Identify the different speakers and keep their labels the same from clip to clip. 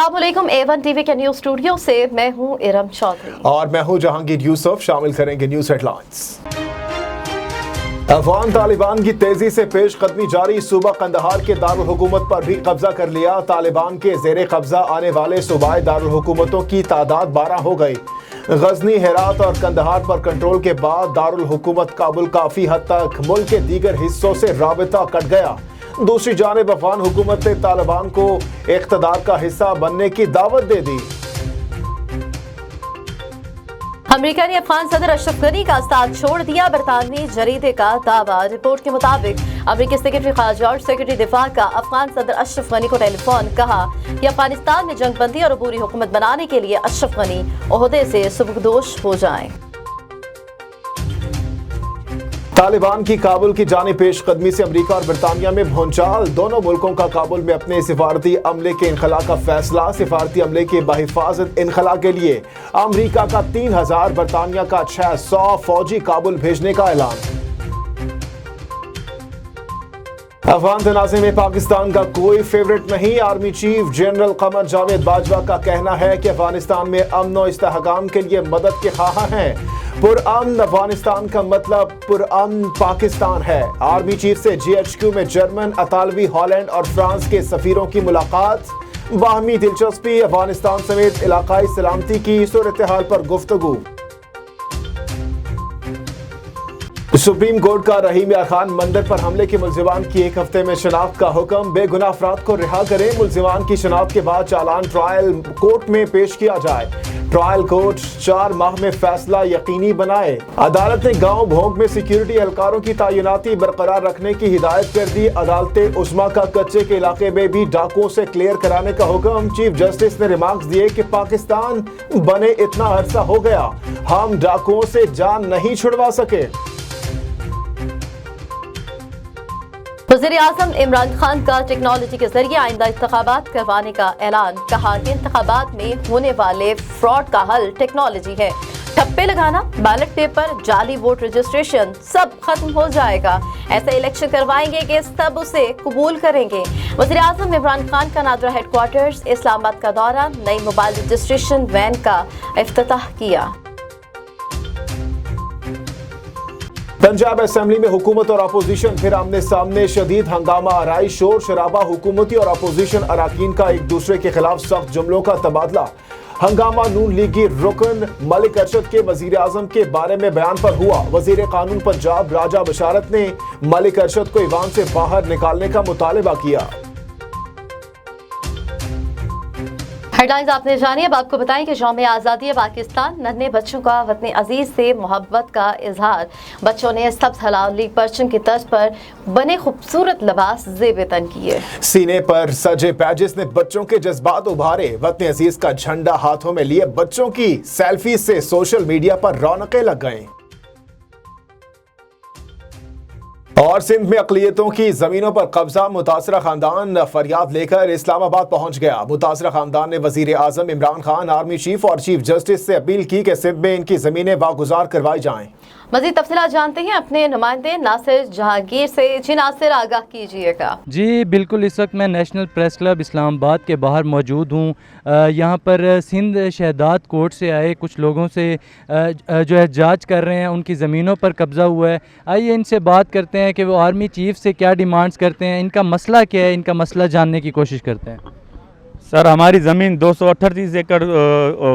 Speaker 1: अस्सलाम वालेकुम। A1 TV के न्यूज़ स्टूडियो से मैं हूं इरम चौधरी
Speaker 2: और मैं हूं जहांगीर यूसुफ। शामिल करेंगे न्यूज़ हेडलाइंस। अफगान तालिबान की तेजी से पेश कदमी जारी, सूबा कंदहार के दारुल हुकूमत पर भी कब्जा कर लिया। तालिबान के जेरे कब्जा आने वाले सूबाई दारुल हुकूमतों की तादाद 12 हो गई। गजनी, हेरात और कंदहार पर कंट्रोल के बाद दारुल हुकूमत काबुल काफी हद तक मुल्क के दीगर हिस्सों से राबिता कट गया। दूसरी जानिब अफगान हुकूमत ने तालिबान को इख्तदार का हिस्सा बनने की दावत दे दी।
Speaker 1: अमेरिका ने अफगान सदर अशरफ गनी का साथ छोड़ दिया, बरतानवी जरीदे का दावा। रिपोर्ट के मुताबिक अमेरिकी सेक्रेटरी खारजा और सेक्रेटरी दिफा का अफगान सदर अशरफ गनी को टेलीफोन, कहा कि अफगानिस्तान में जंगबंदी और अबूरी हुकूमत बनाने के लिए अशरफ गनी ओहदे से सुबकदोश हो जाएं।
Speaker 2: तालिबान की काबुल की जानी पेश कदमी से अमेरिका और बरतानिया में भूंचाल। दोनों मुल्कों का काबुल में अपने सिफारती अमले के इनखला का फैसला। सिफारती अमले के बहिफाजत इनखला के लिए अमेरिका का 3000, बरतानिया का 600 फौजी काबुल भेजने का ऐलान। अफगान तनाज़े में पाकिस्तान का कोई फेवरेट नहीं। Army chief general Qamar Javed Bajwa का कहना है कि अफगानिस्तान में अमन और इस्तेहकाम के लिए मदद के ख्वाह हैं। पुरअमन अफगानिस्तान का मतलब पुरअमन पाकिस्तान है। आर्मी चीफ से GHQ में जर्मन, अतालवी, हॉलैंड और फ्रांस के सफीरों की मुलाकात। बाहमी दिलचस्पी, अफगानिस्तान समेत इलाकाई सलामती की सूरत हाल पर गुफ्तगू। सुप्रीम कोर्ट का रहीम यार खान मंदिर पर हमले के मुल्जिमान की 1 हफ्ते में शनाख्त का हुक्म। बेगुनाह अफराद को रिहा करें। मुल्जिमान की शनाख्त के बाद चालान ट्रायल कोर्ट में पेश किया जाए। ट्रायल कोर्ट 4 माह में फैसला यकीनी बनाए। अदालत ने गांव भोंग में सिक्योरिटी एहलकारों की तैनाती बरकरार रखने की हिदायत कर दी। अदालत उस्मा का कच्चे के इलाके में भी डाकुओं से क्लियर कराने का हुक्म। चीफ जस्टिस ने रिमार्क्स दिए कि पाकिस्तान बने इतना अरसा हो गया, हम डाकुओं से जान नहीं छुड़वा सके।
Speaker 1: वज़ीर आज़म इमरान खान का टेक्नोलॉजी के जरिए आइंदा इंतखाबात करवाने का ऐलान। कहा कि इंतखाबात में होने वाले फ्रॉड का हल टेक्नोलॉजी है। ठप्पे लगाना, बैलेट पेपर, जाली वोट रजिस्ट्रेशन सब खत्म हो जाएगा। ऐसे इलेक्शन करवाएंगे कि सब उसे कबूल करेंगे। वज़ीर आज़म इमरान खान का नादरा हेडक्वार्टर्स इस्लामाबाद का दौरा, नई मोबाइल रजिस्ट्रेशन वैन का इफ्तिताह किया।
Speaker 2: पंजाब असेंबली में हुकूमत और अपोजिशन फिर आमने सामने, शदीद हंगामा आराई, शोर शराबा। हुकूमती और अपोजिशन अराकीन का एक दूसरे के खिलाफ सख्त जुमलों का तबादला। हंगामा नून लीगी रुकन मलिक अरशद के वजीर आजम के बारे में बयान पर हुआ। वजीर कानून पंजाब राजा बशारत ने मलिक अरशद को ईवान से बाहर निकालने का मुतालबा किया।
Speaker 1: हेडलाइंस आपने जानी। अब आपको बताएं कि यौम आज़ादी पाकिस्तान, नन्हे बच्चों का वतन अजीज से मोहब्बत का इजहार। बच्चों ने सब्ज हलाली परचम की तर्ज पर बने खूबसूरत लिबास ज़ेब तन किए।
Speaker 2: सीने पर सजे पैजेस ने बच्चों के जज्बात उभारे। वतन अजीज का झंडा हाथों में लिए बच्चों की सेल्फी से सोशल मीडिया पर रौनकें लग गईं। और सिंध में अक़लियतों की जमीनों पर कब्जा, मुतासरा खानदान फरियाद लेकर इस्लामाबाद पहुंच गया। मुतासरा खानदान ने वजीर आजम इमरान खान, आर्मी चीफ और चीफ जस्टिस से अपील की कि सिंध में इनकी जमीनें वागुजार करवाई जाएं।
Speaker 1: मज़ीद तफसीलात जानते हैं अपने नुमाइंदे नासिर जहांगीर से। जी नासिर, आगाह कीजिएगा।
Speaker 3: जी बिल्कुल, इस वक्त मैं नेशनल प्रेस क्लब इस्लामाबाद के बाहर मौजूद हूँ। यहाँ पर सिंध शहदाद कोर्ट से आए कुछ लोगों से जो है जांच कर रहे हैं, उनकी ज़मीनों पर कब्ज़ा हुआ है। आइए इनसे बात करते हैं कि वो आर्मी चीफ से क्या डिमांड्स करते हैं, इनका मसला क्या है, इनका मसला जानने की कोशिश करते हैं।
Speaker 4: सर, हमारी ज़मीन 238 एकड़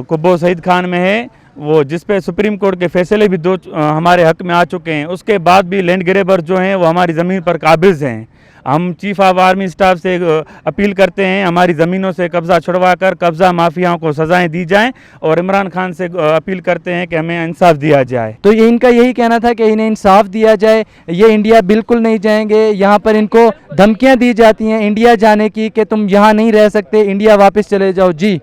Speaker 4: कुब्बो सईद खान में है, वो जिस पे सुप्रीम कोर्ट के फैसले भी हमारे हक में आ चुके हैं। उसके बाद भी लैंड ग्रेबर जो हैं वो हमारी ज़मीन पर काबिज हैं। हम चीफ ऑफ आर्मी स्टाफ से अपील करते हैं हमारी ज़मीनों से कब्ज़ा छुड़वा कर कब्ज़ा माफियाओं को सज़ाएं दी जाएं, और इमरान खान से अपील करते हैं कि हमें इंसाफ दिया जाए।
Speaker 3: तो ये इनका यही कहना था कि इन्हें इंसाफ दिया जाए, ये इंडिया बिल्कुल नहीं जाएंगे। यहाँ पर इनको धमकियाँ दी जाती हैं इंडिया जाने की कि तुम यहाँ नहीं रह सकते, इंडिया वापस चले जाओ। जी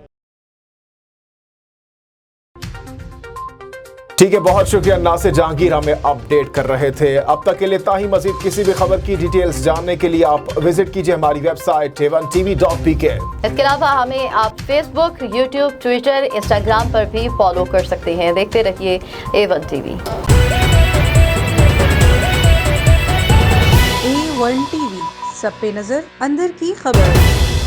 Speaker 2: ठीक है, बहुत शुक्रिया नासिर जहांगीर, हमें अपडेट कर रहे थे। अब तक के लिए इतना ही। मजीद किसी भी खबर की डिटेल्स जानने के लिए आप विजिट कीजिए हमारी वेबसाइट a1tv.pk।
Speaker 1: इसके अलावा हमें आप फेसबुक, यूट्यूब, ट्विटर, इंस्टाग्राम पर भी फॉलो कर सकते हैं। देखते रहिए A1 TV।
Speaker 5: A1 TV, सब पे नजर, अंदर की खबर।